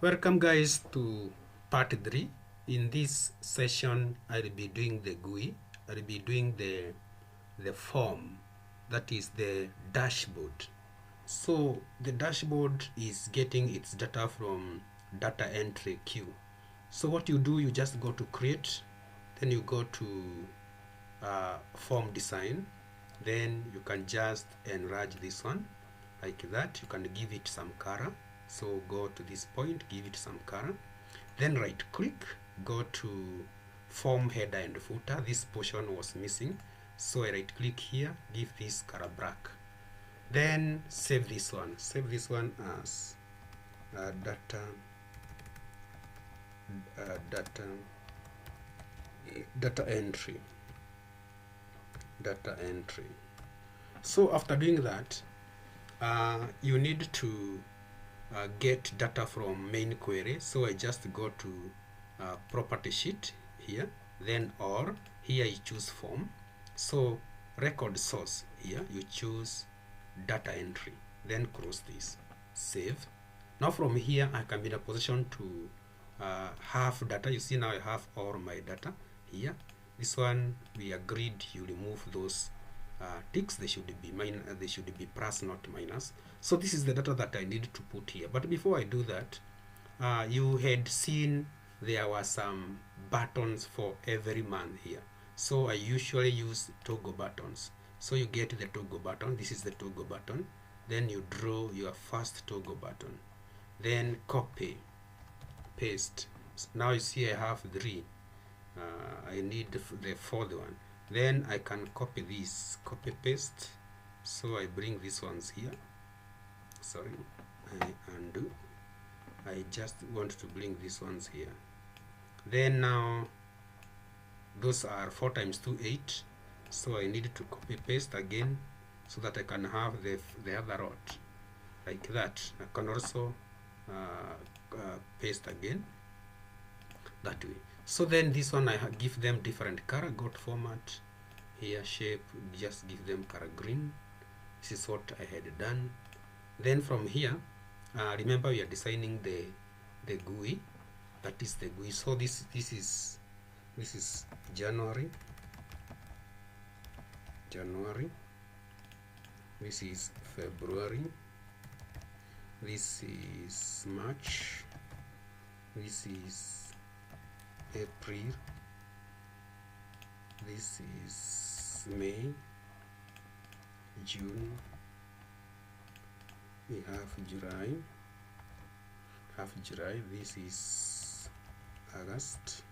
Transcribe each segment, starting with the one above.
Welcome guys to part 3. In this session I'll be doing the GUI. I'll be doing the form, that is the dashboard. So the dashboard is getting its data from data entry queue. So what you do, you just go to create, then you go to form design, then you can just enlarge this one like that. You can give it some color, so go to this point, give it some color, then right click, go to form header and footer. This portion was missing, so I right click here, give this color black, then save this one as data entry. So after doing that, you need to get data from main query. So I just go to property sheet here, then or here you choose form. So record source, here you choose data entry, then close this, save. Now from here I can be in a position to have data. You see now I have all my data here. This one we agreed you remove those ticks. They should be plus, not minus. So this is the data that I need to put here. But before I do that, you had seen there were some buttons for every month here. So I usually use toggle buttons. So you get the toggle button. This is the toggle button. Then you draw your first toggle button. Then copy, paste. Now you see I have 3. I need the 4th one. Then I can copy this, copy paste. So I bring these ones here. Sorry, I undo. I just want to bring these ones here. Then now those are 4 times 2, 8. So I need to copy paste again so that I can have the other rot like that. I can also paste again that way. So then this one I give them different color. Go to format, here shape, just give them color green. This is what I had done. Then from here, remember we are designing the GUI, that is the GUI. So this is January, this is February, this is March, this is April, this is May, June, we have July, this is August,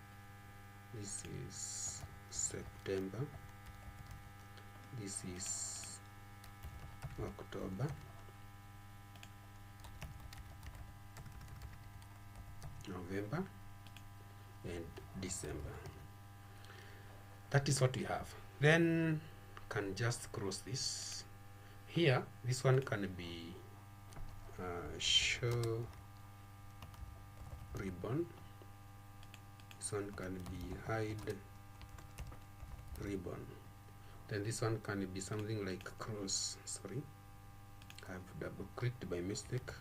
this is September, this is October, November, and December. That is what we have. Then can just close this here. This one can be show ribbon. This one can be hide ribbon. Then this one can be something like cross. Sorry, I've double clicked by mistake.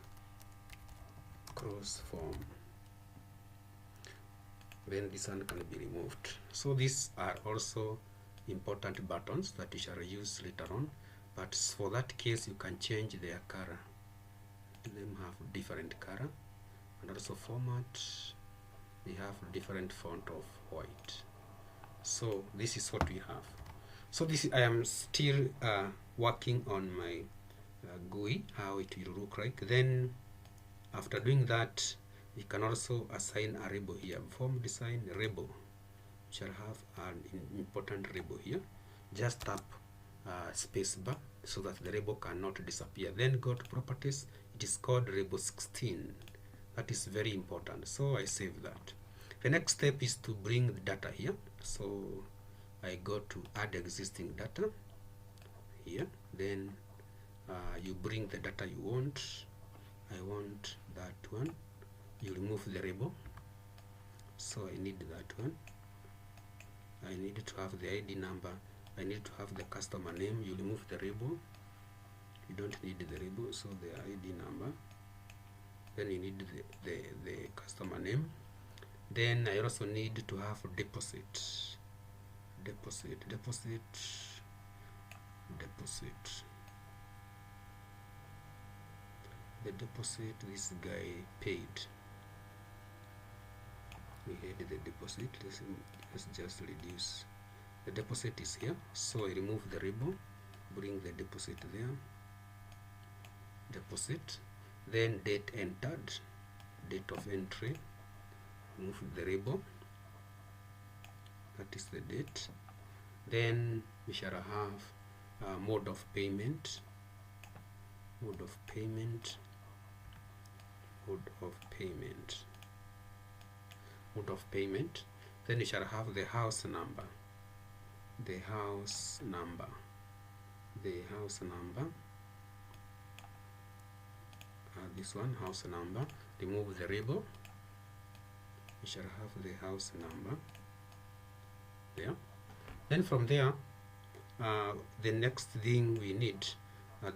Cross form. Then this one can be removed. So these are also important buttons that you shall use later on, but for that case you can change their color. Them have different color, and also format, they have different font of white. So this is what we have. So this I am still working on my GUI, how it will look like. Then after doing that, we can also assign a label here. Form design label shall have an important label here. Just tap space bar so that the label cannot disappear. Then go to properties. It is called label 16. That is very important. So I save that. The next step is to bring the data here. So I go to add existing data here. Then you bring the data you want. I want that one. You remove the label, so I need that one. I need to have the ID number. I need to have the customer name. You remove the label. You don't need the label, so the ID number. Then you need the customer name. Then I also need to have deposit. The deposit this guy paid. We had the deposit. Let's just reduce. The deposit is here, so I remove the label, bring the deposit there, deposit, then date entered, date of entry, remove the label, that is the date. Then we shall have mode of payment, then we shall have the house number, this one, house number. Remove the label, we shall have the house number there. Then from there, the next thing we need,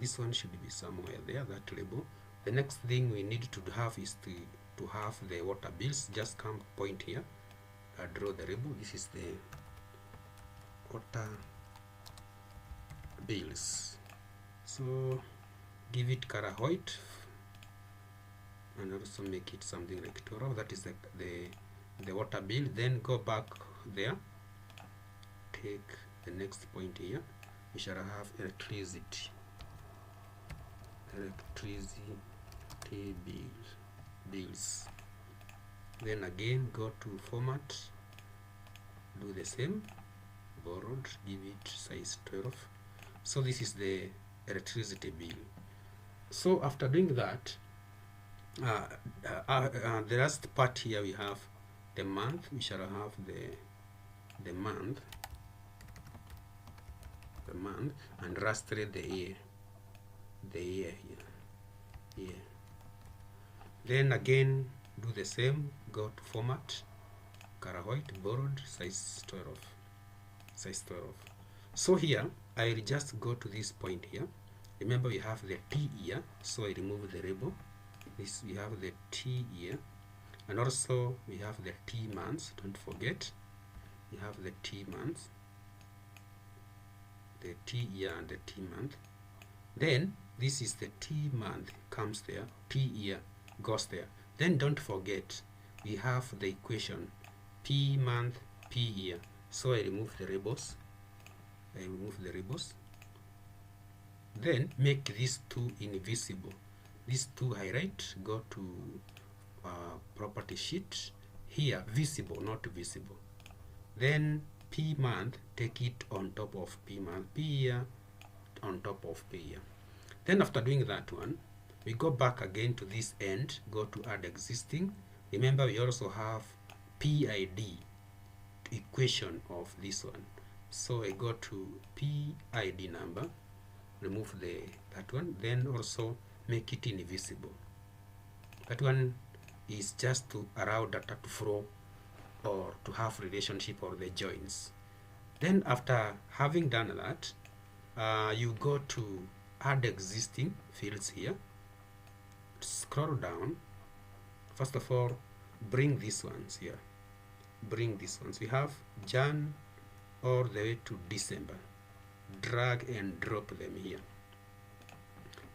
this one should be somewhere there, that label. The next thing we need to have is to have the water bills. Just come point here, draw the label. This is the water bills, so give it color white and also make it something like Toro. That is the water bill. Then go back there, take the next point here, we shall have electricity bills. Then again go to format, do the same, borrowed, give it size 12. So this is the electricity bill. So after doing that, the last part here we have the month. We shall have the month, and lastly the year here. Then again do the same, go to format, color white, borrowed, size 12. So here I will just go to this point here. Remember we have the T year, so I remove the label. This we have the T year, and also we have the T months. Don't forget, we have the T months, the T year and the T month. Then this is the T month, comes there, T year goes there. Then don't forget we have the equation P month, P year. So I remove the labels. Then make these two invisible. These two highlight, go to property sheet here, visible, not visible. Then P month, take it on top of P month, P year on top of P year. Then after doing that one, we go back again to this end, go to add existing. Remember we also have PID equation of this one. So I go to PID number, remove that one, then also make it invisible. That one is just to allow data to flow or to have relationship or the joins. Then after having done that, you go to add existing fields here, scroll down. First of all, bring these ones here, we have Jan all the way to December. Drag and drop them here.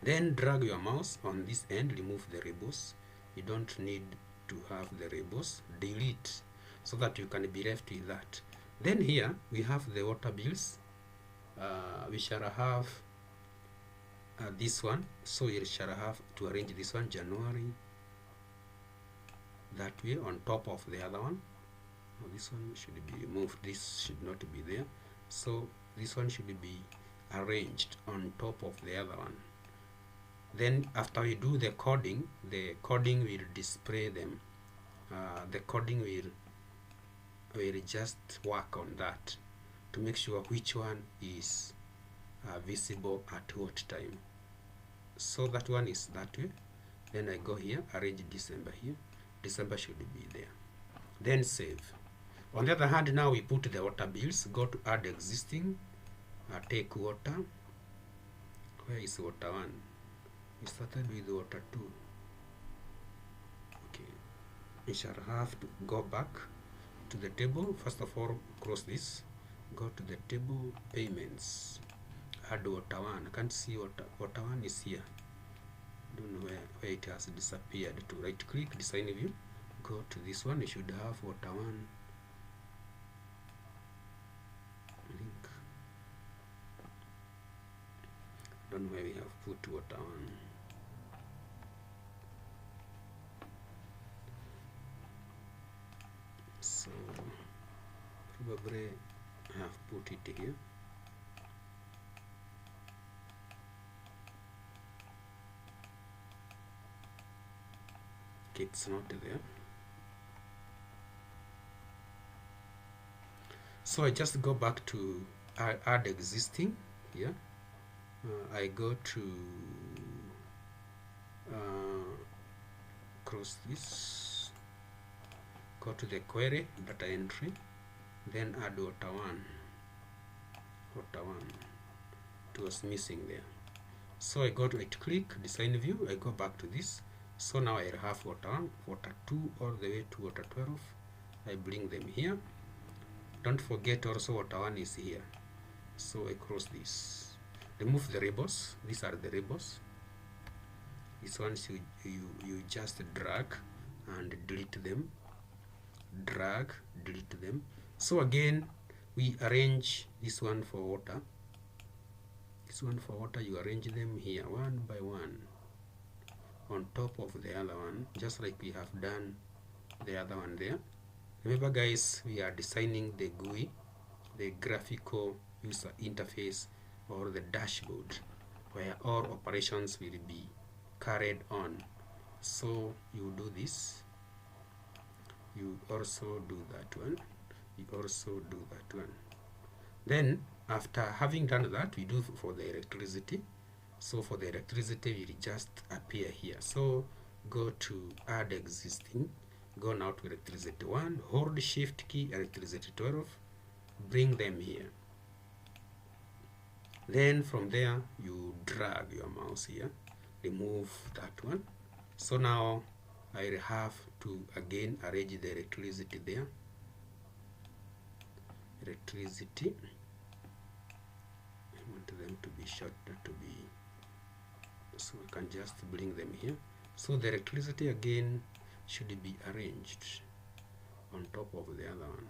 Then drag your mouse on this end, remove the labels. You don't need to have the labels, delete, so that you can be left with that. Then here we have the water bills. We shall have this one, so we shall have to arrange this one, January, that way on top of the other one. This one should be removed, this should not be there, so this one should be arranged on top of the other one. Then after we do the coding will display them. The coding will just work on that to make sure which one is visible at what time. So that one is that way. Then I go here, arrange December here. December should be there. Then save. On the other hand, now we put the water bills. Go to add existing, take water. Where is water 1? We started with water 2. we shall have to go back to the table. First of all, close this, go to the table, payments, add water one. I can't see water one is here. Don't know where it has disappeared. To right click, design view, go to this one. You should have water one link. Don't know where we have put water one. So probably I have put it here. Okay, it's not there. So I just go back to add existing here. I go to close this, go to the query, data entry, then add water one. It was missing there. So I go to right click, design view, I go back to this. So now I have water 1, water 2 all the way to water 12. I bring them here. Don't forget also water 1 is here. So I close this. Remove the labels. These are the labels. These ones you just drag and delete them. Drag, delete them. So again, we arrange this one for water. This one for water, you arrange them here one by one on top of the other one, just like we have done the other one there. Remember guys, we are designing the GUI, the graphical user interface, or the dashboard, where all operations will be carried on. So you do this, you also do that one, you also do that one. Then after having done that, we do for the electricity. So for the electricity, it will just appear here. So go to add existing, go now to electricity 1, hold shift key, electricity 12, bring them here. Then from there, you drag your mouse here, remove that one. So now I have to again arrange the electricity there. Electricity, I want them to be shorter, to be, so we can just bring them here. So the electricity again should be arranged on top of the other one,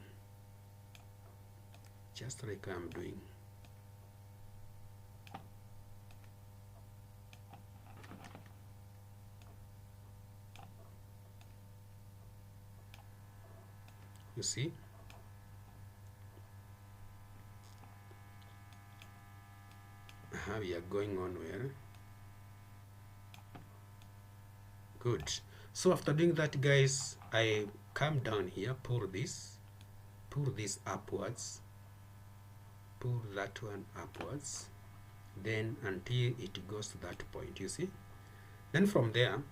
just like I'm doing. You see? How we are going on where? Good. So after doing that, guys, I come down here, pull this upwards, pull that one upwards, then until it goes to that point, you see. Then from there,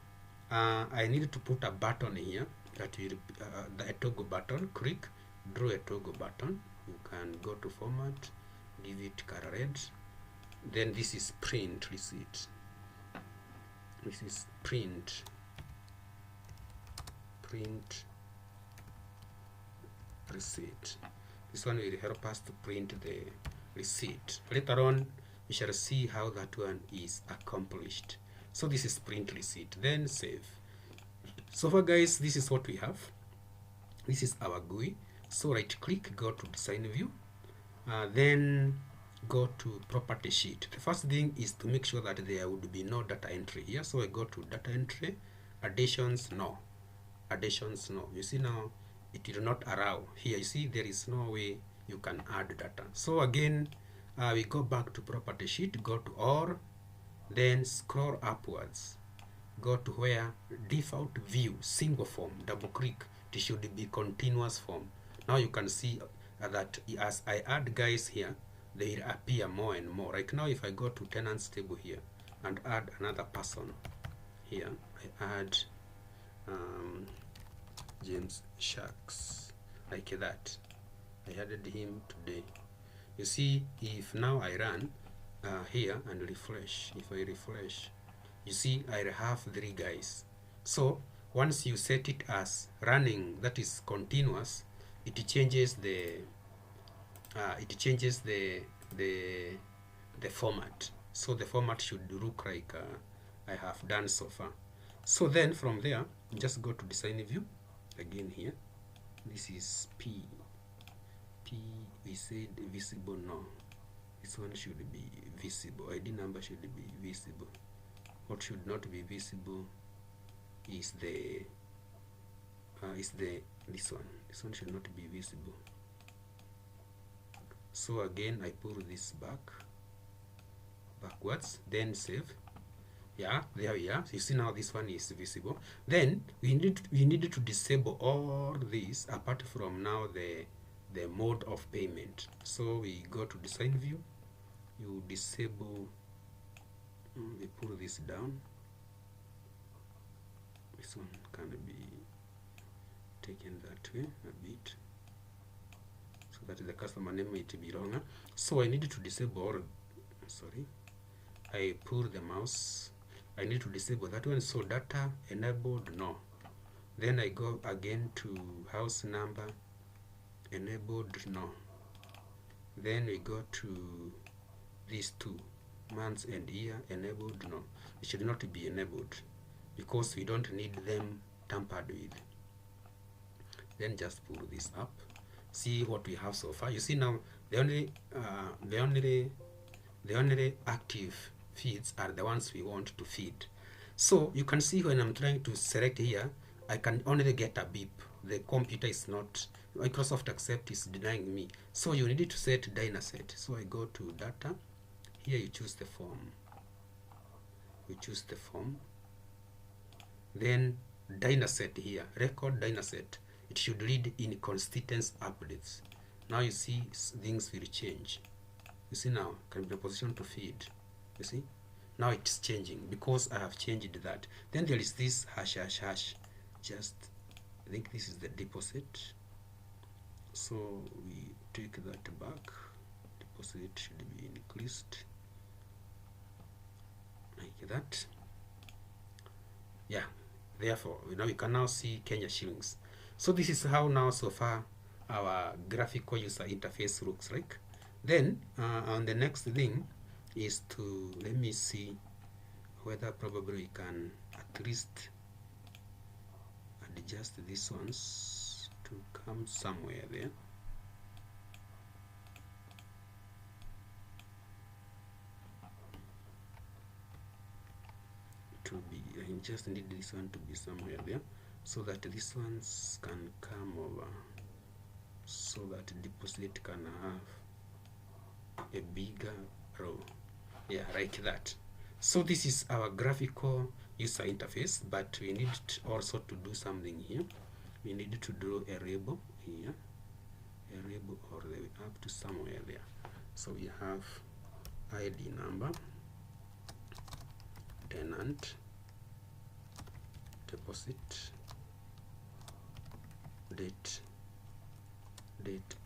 I need to put a button here that will a toggle button. Click, draw a toggle button. You can go to format, give it color red. Then this is print receipt. This is print receipt. This one will help us to print the receipt. Later on, we shall see how that one is accomplished. So this is print receipt. Then save. So far, guys, this is what we have. This is our GUI. So right click, go to design view, then go to property sheet. The first thing is to make sure that there would be no data entry here. So I go to data entry, additions, no. Additions, no. You see now, it will not allow. Here, you see, there is no way you can add data. So again, we go back to property sheet, go to all, then scroll upwards. Go to where default view, single form, double click. It should be continuous form. Now you can see that as I add guys here, they will appear more and more. Like now, if I go to tenants table here and add another person here, I add James Sharks, like that. I added him today. You see, if now I run here and refresh, if I refresh, you see I have 3 guys. So once you set it as running, that is continuous, it changes the the format. So the format should look like I have done so far. So then from there, just go to design view again here. This is P. We said visible, no. This one should be visible. ID number should be visible. What should not be visible is this one. This one should not be visible. So again, I pull this backwards, then save. Yeah, there we are. You see now this one is visible. Then we need to disable all these apart from now the mode of payment. So we go to design view, you disable, we pull this down. This one can be taken that way a bit, so that the customer name might be wrong. So I need to disable all, sorry, I pull the mouse, I need to disable that one. So data enabled, no. Then I go again to house number, enabled, no. Then we go to these two, months and year, enabled, no. It should not be enabled because we don't need them tampered with. Then just pull this up, see what we have so far. You see now the only active feeds are the ones we want to feed. So you can see when I'm trying to select here, I can only get a beep. The computer is not, Microsoft Accept is denying me. So you need to set Dynaset. So I go to data. Here you choose the form. You choose the form. Then Dynaset here. Record Dynaset. It should read inconsistent updates. Now you see things will change. You see now, can be in a position to feed. You see? Now it's changing because I have changed that. Then there is this hash. Just, I think this is the deposit. So we take that back. Deposit should be increased. Like that. Yeah. Therefore, now we can now see Kenya shillings. So this is how now so far our graphical user interface looks like. Then on the next thing is to, let me see whether probably we can at least adjust these ones to come somewhere there. To be, I just need this one to be somewhere there, so that these ones can come over, so that deposit can have a bigger row. Yeah, like that. So this is our graphical user interface, but we need also to do something here. We need to draw a label here, a label all the way up to somewhere there. So we have ID number, tenant, deposit, date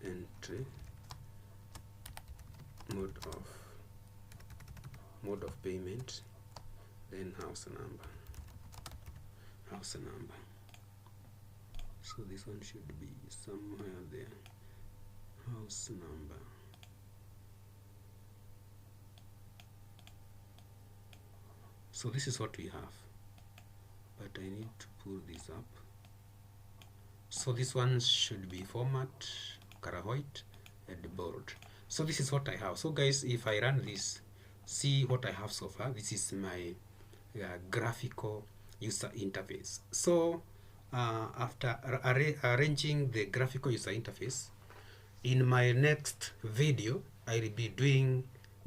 entry, mode of payment, then house number. So this one should be somewhere there. House number. So this is what we have, but I need to pull this up. So this one should be format, color white, and bold. So this is what I have. So guys, if I run this, see what I have so far. This is my graphical user interface. So after arranging the graphical user interface, in my next video I will be doing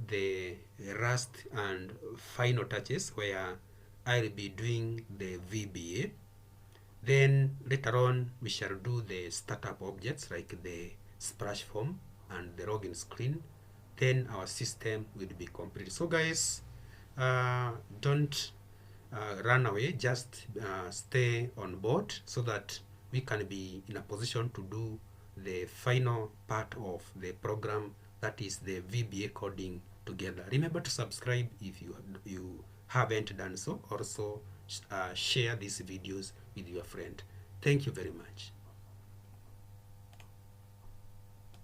the last and final touches, where I will be doing the VBA. Then later on we shall do the startup objects like the splash form and the login screen. Then our system will be complete. So guys, don't run away, just stay on board so that we can be in a position to do the final part of the program, that is the VBA coding together. Remember to subscribe if you haven't done so. Also share these videos with your friend. Thank you very much.